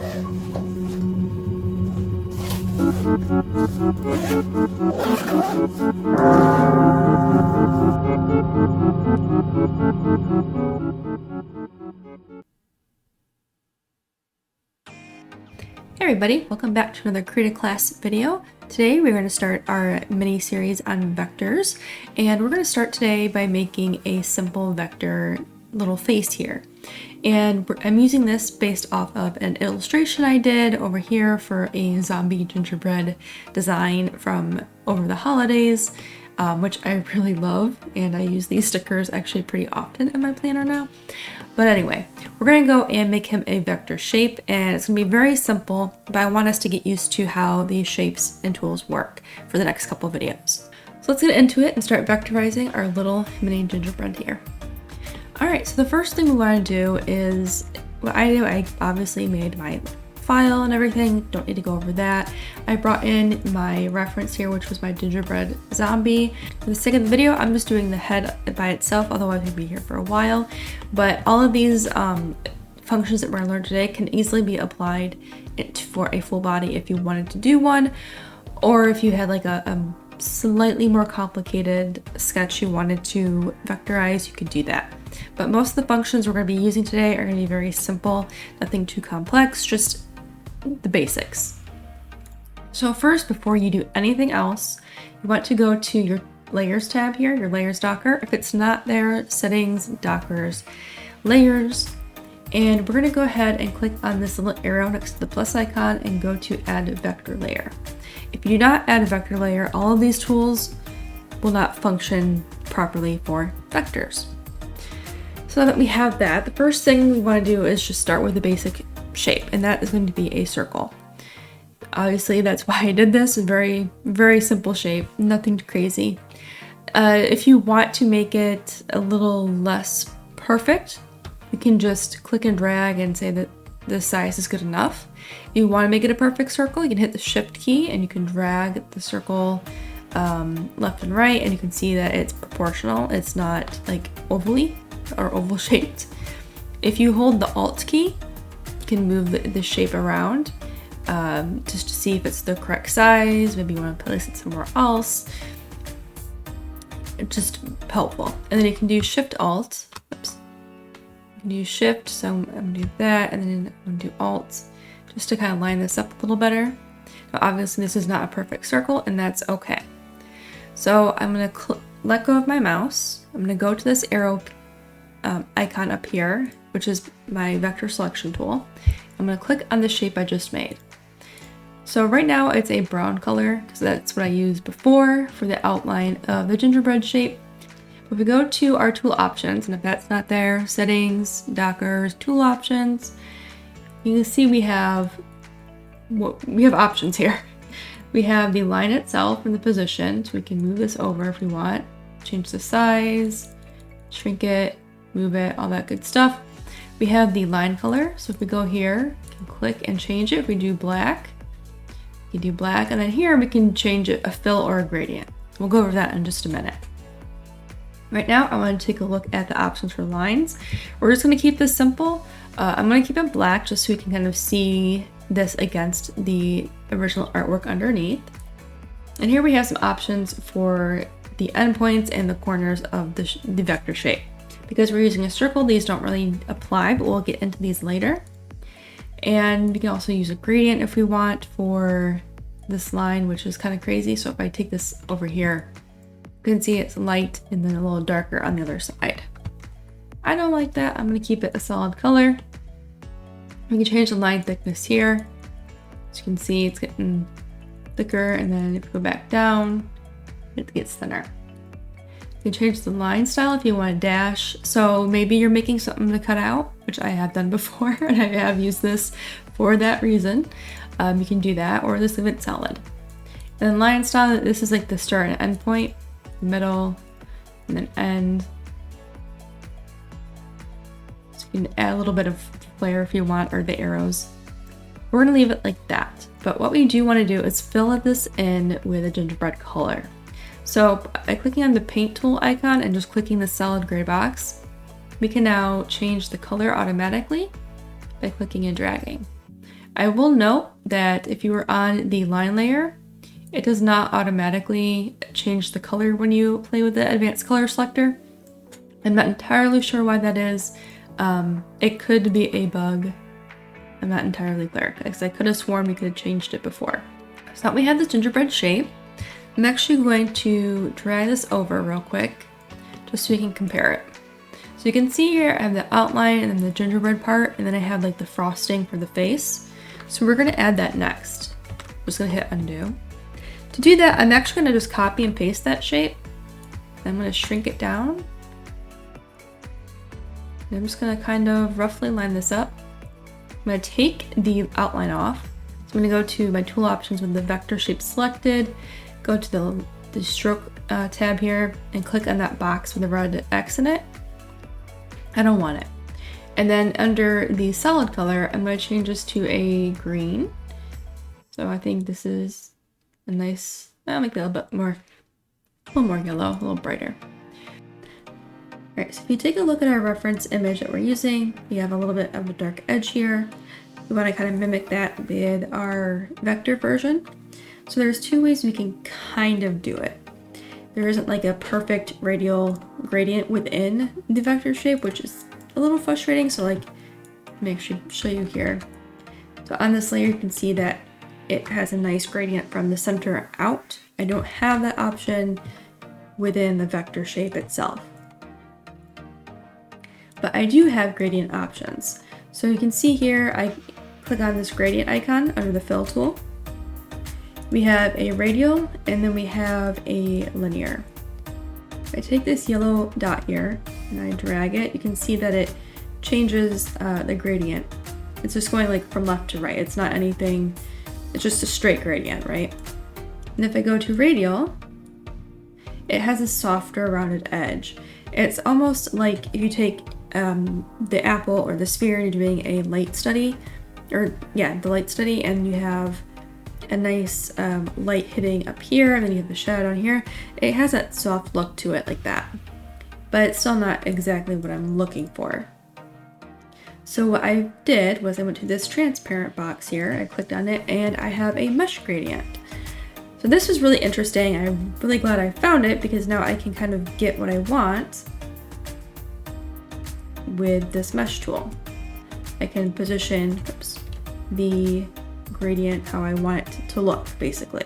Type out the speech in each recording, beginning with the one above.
Hey everybody, welcome back to another Krita class video. Today we're going to start our mini series on vectors, and we're going to start today by making a simple vector little face here. And I'm using this based off of an illustration I did over here for a zombie gingerbread design from over the holidays, which I really love, and I use these stickers actually pretty often in my planner now. But anyway, we're going to go and make him a vector shape, and it's going to be very simple, but I want us to get used to how these shapes and tools work for the next couple of videos. So let's get into it and start vectorizing our little mini gingerbread here. Alright, so the first thing we want to do is, what I do, I obviously made my file and everything, don't need to go over that. I brought in my reference here, which was my gingerbread zombie. For the sake of the video, I'm just doing the head by itself, otherwise we'd be here for a while. But all of these functions that we're going to learn today can easily be applied for a full body if you wanted to do one, or if you had like a slightly more complicated sketch you wanted to vectorize, you could do that. But most of the functions we're going to be using today are going to be very simple, nothing too complex, just the basics. So first, before you do anything else, you want to go to your layers tab here, your layers docker. If it's not there, settings, dockers, layers, and we're going to go ahead and click on this little arrow next to the plus icon and go to add vector layer. If you do not add a vector layer, all of these tools will not function properly for vectors. So now that we have that, the first thing we want to do is just start with the basic shape, and that is going to be a circle. Obviously, that's why I did this. A very, very simple shape, nothing crazy. If you want to make it a little less perfect, you can just click and drag and say that this size is good enough. If you want to make it a perfect circle, you can hit the shift key and you can drag the circle left and right, and you can see that it's proportional. It's not like ovally or oval shaped. If you hold the Alt key, you can move the shape around just to see if it's the correct size. Maybe you want to place it somewhere else. It's just helpful. And then you can do Shift Alt. Oops. You can do Shift, so I'm going to do that, and then I'm going to do Alt just to kind of line this up a little better. But obviously this is not a perfect circle, and that's okay. So I'm going to let go of my mouse. I'm going to go to this arrow icon up here, which is my vector selection tool. I'm going to click on the shape I just made. So right now it's a brown color because that's what I used before for the outline of the gingerbread shape. If we go to our tool options, and if that's not there, settings, dockers, tool options, you can see we have options here. We have the line itself and the position, so we can move this over if we want, change the size, shrink it, move it, all that good stuff. We have the line color, so if we go here, we can click and change it. If we do black, you do black, and then here we can change it a fill or a gradient. We'll go over that in just a minute. Right now, I want to take a look at the options for lines. We're just going to keep this simple. I'm going to keep it black just so we can kind of see this against the original artwork underneath. And here we have some options for the endpoints and the corners of the vector shape. Because we're using a circle, these don't really apply, but we'll get into these later. And we can also use a gradient if we want for this line, which is kind of crazy. So if I take this over here, you can see it's light and then a little darker on the other side. I don't like that. I'm going to keep it a solid color. We can change the line thickness here. As you can see, it's getting thicker, and then if we go back down, it gets thinner. You can change the line style if you want to dash. So maybe you're making something to cut out, which I have done before, and I have used this for that reason. You can do that, or just leave it solid. And then line style, this is like the start and end point, middle, and then end. So you can add a little bit of flair if you want, or the arrows. We're gonna leave it like that. But what we do want to do is fill this in with a gingerbread color. So by clicking on the paint tool icon and just clicking the solid gray box, we can now change the color automatically by clicking and dragging. I will note that if you are on the line layer, it does not automatically change the color when you play with the advanced color selector. I'm not entirely sure why that is. It could be a bug. I'm not entirely clear, because I could have sworn we could have changed it before. So now we have this gingerbread shape. I'm actually going to drag this over real quick, just so we can compare it. So you can see here I have the outline and then the gingerbread part, and then I have like the frosting for the face. So we're gonna add that next. I'm just gonna hit undo. To do that, I'm actually gonna just copy and paste that shape. I'm gonna shrink it down. And I'm just gonna kind of roughly line this up. I'm gonna take the outline off. So I'm gonna go to my tool options with the vector shape selected, go to the stroke tab here and click on that box with the red X in it. I don't want it. And then under the solid color, I'm going to change this to a green. So I think this is a nice, I'll make that a little more yellow, a little brighter. All right, so if you take a look at our reference image that we're using, we have a little bit of a dark edge here. We want to kind of mimic that with our vector version. So there's two ways we can kind of do it. There isn't like a perfect radial gradient within the vector shape, which is a little frustrating. So like, let me actually show you here. So on this layer, you can see that it has a nice gradient from the center out. I don't have that option within the vector shape itself. But I do have gradient options. So you can see here, I click on this gradient icon under the fill tool. We have a radial and then we have a linear. If I take this yellow dot here and I drag it, you can see that it changes the gradient. It's just going like from left to right. It's not anything, it's just a straight gradient, right? And if I go to radial, it has a softer rounded edge. It's almost like if you take the apple or the sphere and you're doing a light study, or yeah, the light study, and you have a nice light hitting up here, and then you have the shadow down here. It has that soft look to it like that, but it's still not exactly what I'm looking for. So what I did was I went to this transparent box here, I clicked on it, and I have a mesh gradient. So this was really interesting. I'm really glad I found it because now I can kind of get what I want with this mesh tool. I can position the gradient how I want it to look, basically.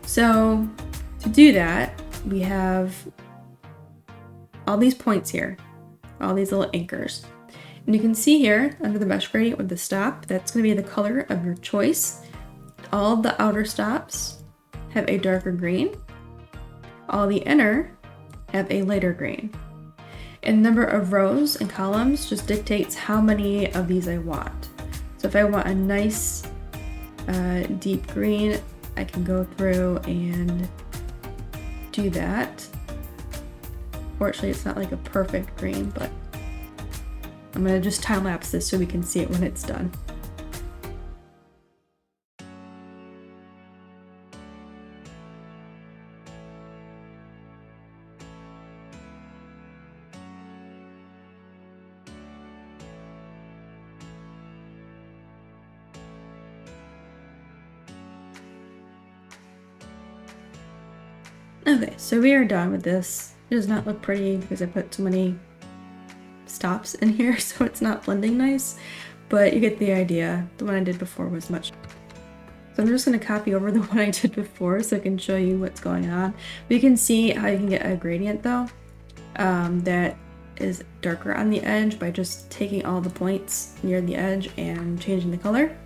So to do that, we have all these points here, all these little anchors. And you can see here under the mesh gradient with the stop, that's going to be the color of your choice. All the outer stops have a darker green. All the inner have a lighter green. And the number of rows and columns just dictates how many of these I want. So if I want a nice deep green, I can go through and do that. Fortunately, it's not like a perfect green, but I'm gonna just time lapse this so we can see it when it's done. Okay, so we are done with this. It does not look pretty because I put too many stops in here, so it's not blending nice, but you get the idea. The one I did before was much. So I'm just going to copy over the one I did before so I can show you what's going on. But you can see how you can get a gradient though that is darker on the edge by just taking all the points near the edge and changing the color.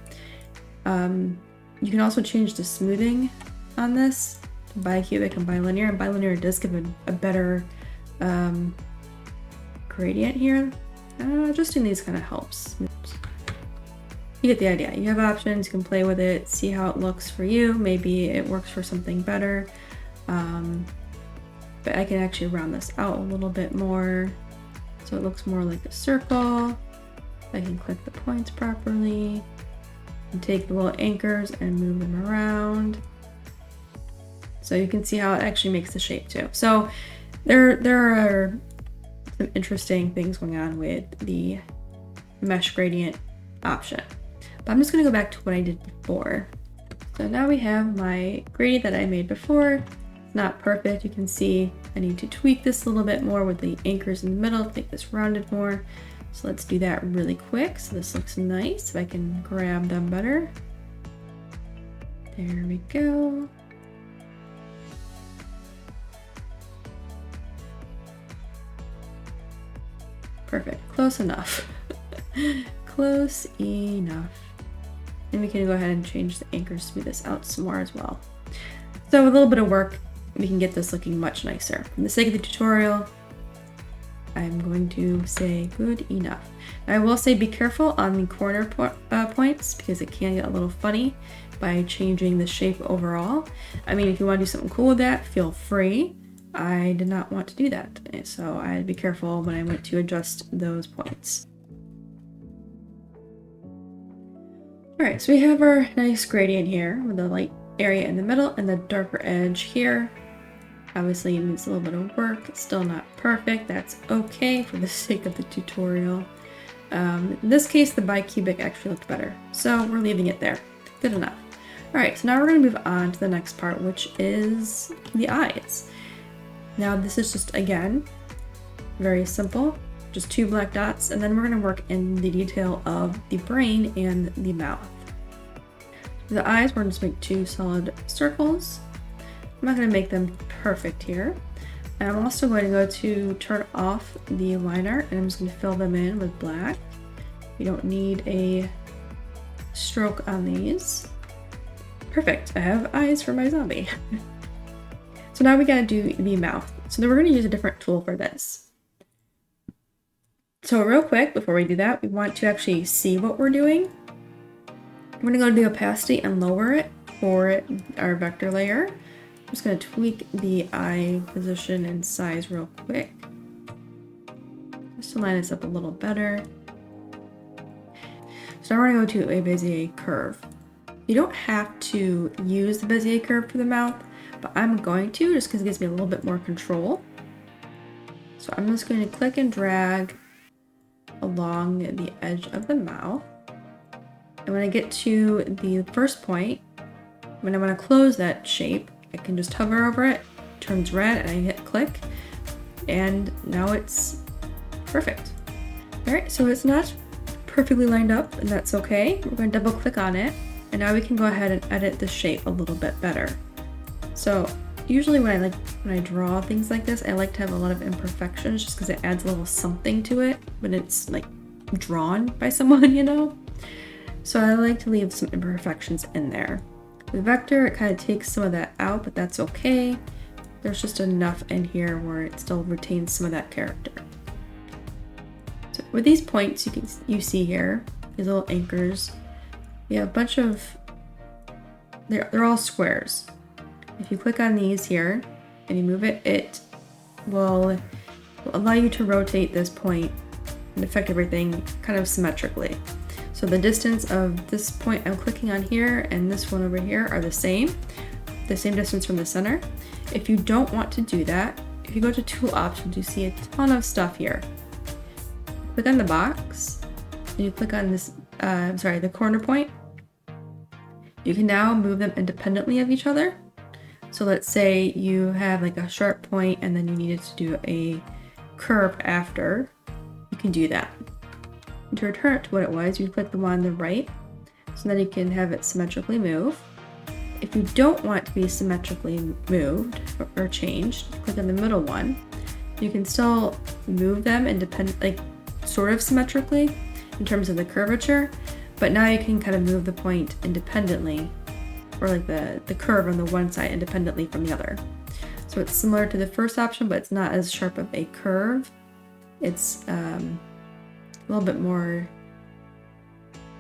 You can also change the smoothing on this. Bicubic and bilinear, and bilinear does give a better gradient here. Adjusting these kind of helps. You get the idea. You have options, you can play with it, see how it looks for you. Maybe it works for something better. But I can actually round this out a little bit more so it looks more like a circle. I can click the points properly and take the little anchors and move them around. So you can see how it actually makes the shape too. So there are some interesting things going on with the mesh gradient option. But I'm just gonna go back to what I did before. So now we have my gradient that I made before. It's not perfect. You can see I need to tweak this a little bit more with the anchors in the middle to make this rounded more. So let's do that really quick. So this looks nice. If I can grab them better. There we go. Perfect. Close enough. Close enough. And we can go ahead and change the anchors to smooth this out some more as well. So with a little bit of work, we can get this looking much nicer. For the sake of the tutorial, I'm going to say good enough. Now, I will say be careful on the corner points because it can get a little funny by changing the shape overall. I mean, if you want to do something cool with that, feel free. I did not want to do that, so I had to be careful when I went to adjust those points. Alright, so we have our nice gradient here with the light area in the middle and the darker edge here. Obviously it needs a little bit of work. It's still not perfect. That's okay for the sake of the tutorial. In this case, the bicubic actually looked better, so we're leaving it there. Good enough. Alright, so now we're going to move on to the next part, which is the eyes. Now this is just, again, very simple. Just 2 black dots, and then we're going to work in the detail of the brain and the mouth. For the eyes, we're going to just make 2 solid circles. I'm not going to make them perfect here. And I'm also going to go to turn off the line art, and I'm just going to fill them in with black. You don't need a stroke on these. Perfect, I have eyes for my zombie. So now we got to do the mouth. So then we're going to use a different tool for this. So real quick, before we do that, we want to actually see what we're doing. We're going to go to the opacity and lower it for our vector layer. I'm just going to tweak the eye position and size real quick, just to line this up a little better. So now we're going to go to a Bezier curve. You don't have to use the Bezier curve for the mouth, but I'm going to just because it gives me a little bit more control. So I'm just going to click and drag along the edge of the mouth. And when I get to the first point, when I want to close that shape, I can just hover over it, turns red, and I hit click, and now it's perfect. Alright, so it's not perfectly lined up, and that's okay. We're going to double click on it, and now we can go ahead and edit the shape a little bit better. So usually when I draw things like this, I like to have a lot of imperfections just because it adds a little something to it when it's like drawn by someone, you know? So I like to leave some imperfections in there. The vector, it kind of takes some of that out, but that's okay. There's just enough in here where it still retains some of that character. So with these points, you see here, these little anchors, we have a bunch of, they're all squares. If you click on these here and you move it, it will allow you to rotate this point and affect everything kind of symmetrically. So the distance of this point I'm clicking on here and this one over here are the same distance from the center. If you don't want to do that, if you go to tool options, you see a ton of stuff here. Click on the box and you click on this, the corner point. You can now move them independently of each other. So let's say you have like a sharp point and then you needed to do a curve after, you can do that. And to return it to what it was, you click the one on the right, so then you can have it symmetrically move. If you don't want it to be symmetrically moved or changed, click on the middle one. You can still move them sort of symmetrically in terms of the curvature, but now you can kind of move the point independently, or like the curve on the one side independently from the other. So it's similar to the first option, but it's not as sharp of a curve. It's a little bit more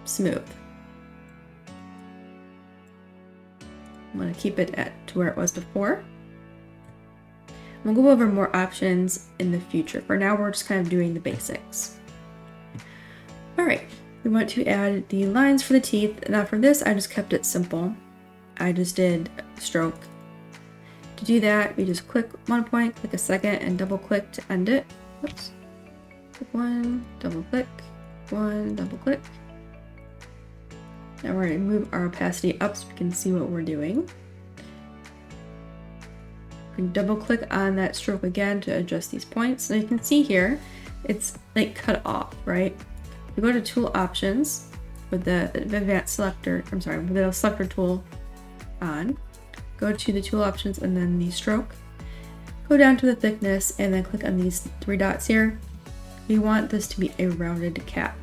smooth. I'm going to keep it to where it was before. We'll go over more options in the future. For now, we're just kind of doing the basics. All right, we want to add the lines for the teeth. Now for this, I just kept it simple. I just did stroke. To do that, we just click one point, click a second, and double click to end it. Oops. Click one, double click, one, double click. Now we're going to move our opacity up so we can see what we're doing. We can double click on that stroke again to adjust these points. And you can see here, it's like cut off, right? We go to tool options with the advanced selector, with the selector tool on. Go to the tool options and then the stroke. Go down to the thickness and then click on these 3 dots here. We want this to be a rounded cap.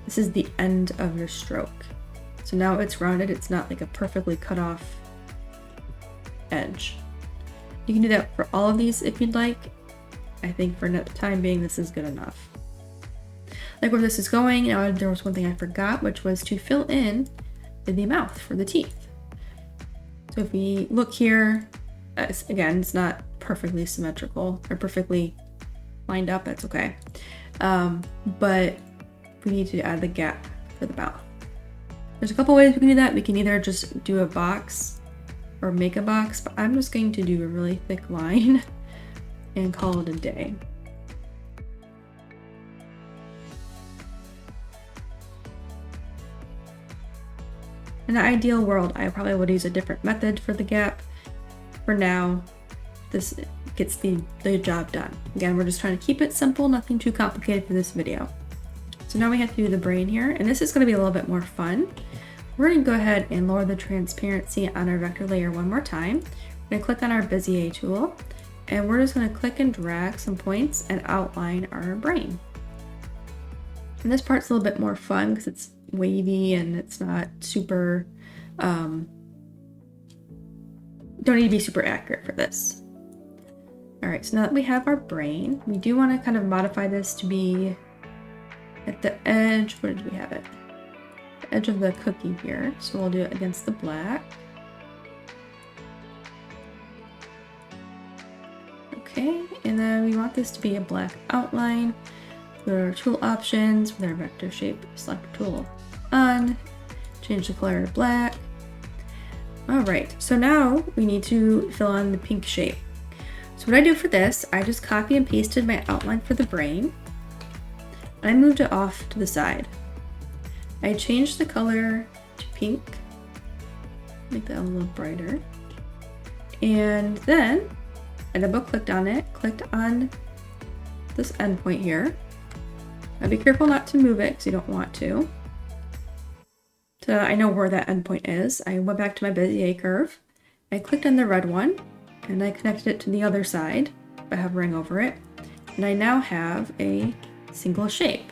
This is the end of your stroke. So now it's rounded, it's not like a perfectly cut off edge. You can do that for all of these if you'd like. I think for the time being, this is good enough. Like where this is going, now there was one thing I forgot, which was to fill in the mouth for the teeth. So if we look here, again, it's not perfectly symmetrical or perfectly lined up, that's okay. But we need to add the gap for the mouth. There's a couple ways we can do that. We can either just do a box or make a box, but I'm just going to do a really thick line and call it a day. In the ideal world, I probably would use a different method for the gap. For now, this gets the job done. Again, we're just trying to keep it simple, nothing too complicated for this video. So now we have to do the brain here, and this is going to be a little bit more fun. We're going to go ahead and lower the transparency on our vector layer one more time. We're going to click on our Bezier tool, and we're just going to click and drag some points and outline our brain. And this part's a little bit more fun because it's wavy and it's not super, don't need to be super accurate for this. All right, so now that we have our brain, we do want to kind of modify this to be at the edge. Where did we have it? The edge of the cookie here. So we'll do it against the black. Okay, and then we want this to be a black outline. Go to our tool options with our vector shape selector tool on, change the color to black. All right, so now we need to fill in the pink shape. So what I do for this, I just copy and pasted my outline for the brain. And I moved it off to the side. I changed the color to pink, make that a little brighter. And then I double clicked on it, clicked on this endpoint here. Now be careful not to move it because you don't want to. So I know where that endpoint is. I went back to my Bezier curve. I clicked on the red one and I connected it to the other side by hovering over it. And I now have a single shape.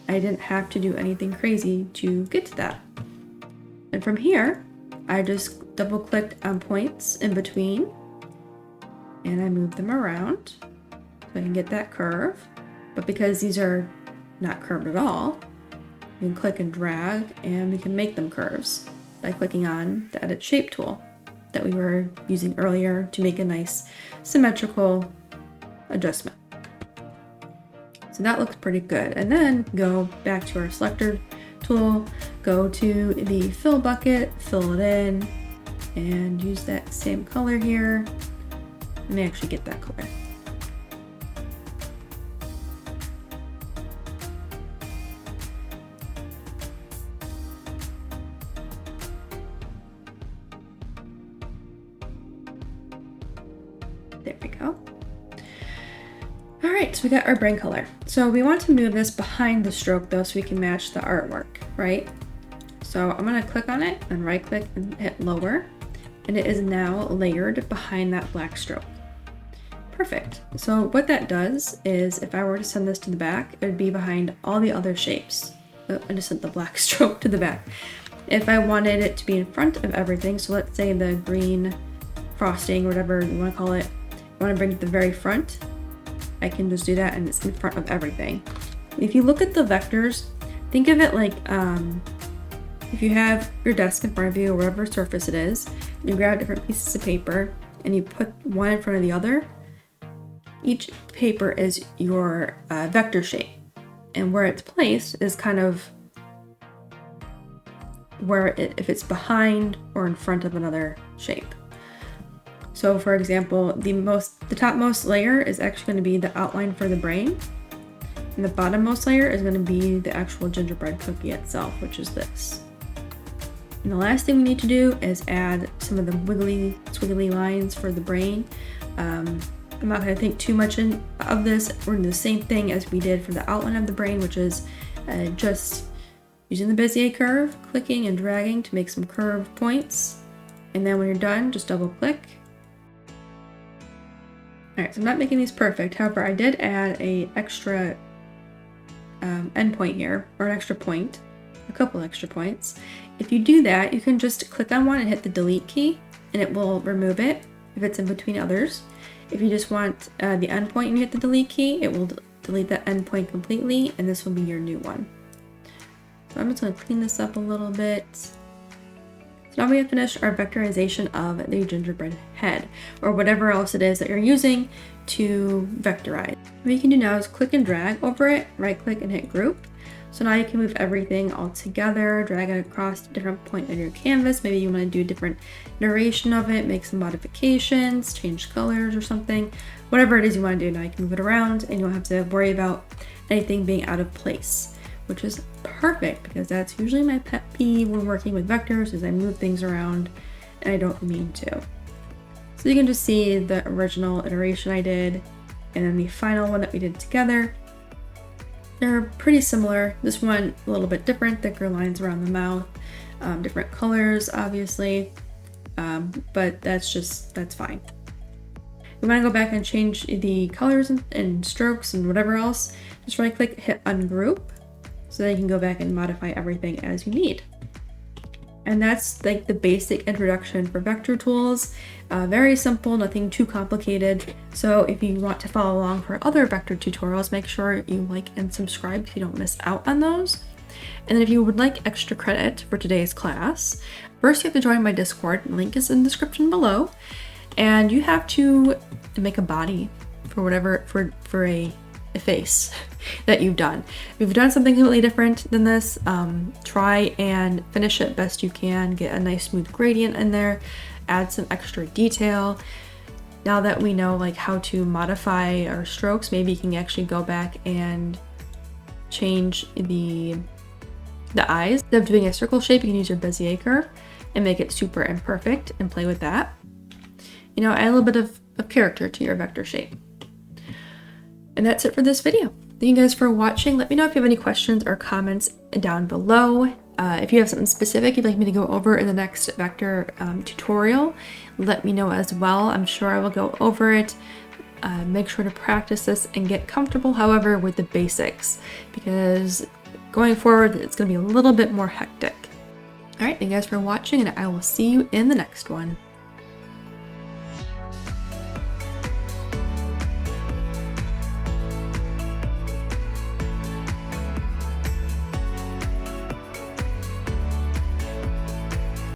I didn't have to do anything crazy to get to that. And from here, I just double clicked on points in between and I moved them around so I can get that curve. But because these are not curved at all, you can click and drag and we can make them curves by clicking on the edit shape tool that we were using earlier to make a nice symmetrical adjustment. So that looks pretty good. And then go back to our selector tool, go to the fill bucket, fill it in, and use that same color here. Let me actually get that color. There we go. All right, so we got our brain color. So we want to move this behind the stroke though, so we can match the artwork, right? So I'm gonna click on it and right click and hit lower. And it is now layered behind that black stroke. Perfect. So what that does is if I were to send this to the back, it would be behind all the other shapes. Oh, I just sent the black stroke to the back. If I wanted it to be in front of everything, so let's say the green frosting, or whatever you want to call it, I want to bring it to the very front, I can just do that and it's in front of everything. If you look at the vectors, think of it like if you have your desk in front of you or whatever surface it is, you grab different pieces of paper and you put one in front of the other. Each paper is your vector shape, and where it's placed is kind of where if it's behind or in front of another shape. So for example, the topmost layer is actually going to be the outline for the brain, and the bottommost layer is going to be the actual gingerbread cookie itself, which is this. And the last thing we need to do is add some of the wiggly, squiggly lines for the brain. I'm not going to think too much of this. We're going to do the same thing as we did for the outline of the brain, which is just using the Bezier curve, clicking and dragging to make some curved points. And then when you're done, just double click. Alright, so I'm not making these perfect. However, I did add a extra endpoint here, or an extra point, a couple extra points. If you do that, you can just click on one and hit the delete key, and it will remove it if it's in between others. If you just want the endpoint and you hit the delete key, it will delete that endpoint completely, and this will be your new one. So I'm just going to clean this up a little bit. So now we have finished our vectorization of the gingerbread head, or whatever else it is that you're using to vectorize. What you can do now is click and drag over it, right click and hit group. So now you can move everything all together, drag it across a different point on your canvas. Maybe you want to do a different iteration of it, make some modifications, change colors or something. Whatever it is you want to do, now you can move it around and you don't have to worry about anything being out of place, which is perfect because that's usually my pet peeve when working with vectors, is I move things around and I don't mean to. So you can just see the original iteration I did and then the final one that we did together. They're pretty similar. This one a little bit different, thicker lines around the mouth, different colors obviously, but that's fine. We want to go back and change the colors and strokes and whatever else. Just right click, hit ungroup, so that you can go back and modify everything as you need. And that's like the basic introduction for vector tools. Very simple, nothing too complicated. So if you want to follow along for other vector tutorials, make sure you like and subscribe so you don't miss out on those. And then if you would like extra credit for today's class, first you have to join my Discord. Link is in the description below. And you have to make a body for whatever, for a face that you've done. If you've done something completely different than this, try and finish it best you can. Get a nice smooth gradient in there, add some extra detail. Now that we know like how to modify our strokes, maybe you can actually go back and change the eyes. Instead of doing a circle shape, you can use your Bezier curve and make it super imperfect and play with that. You know, add a little bit of character to your vector shape. And that's it for this video. Thank you guys for watching. Let me know if you have any questions or comments down below. If you have something specific you'd like me to go over in the next vector tutorial, let me know as well. I'm sure I will go over it. Make sure to practice this and get comfortable, however, with the basics, because going forward, it's going to be a little bit more hectic. All right, thank you guys for watching, and I will see you in the next one.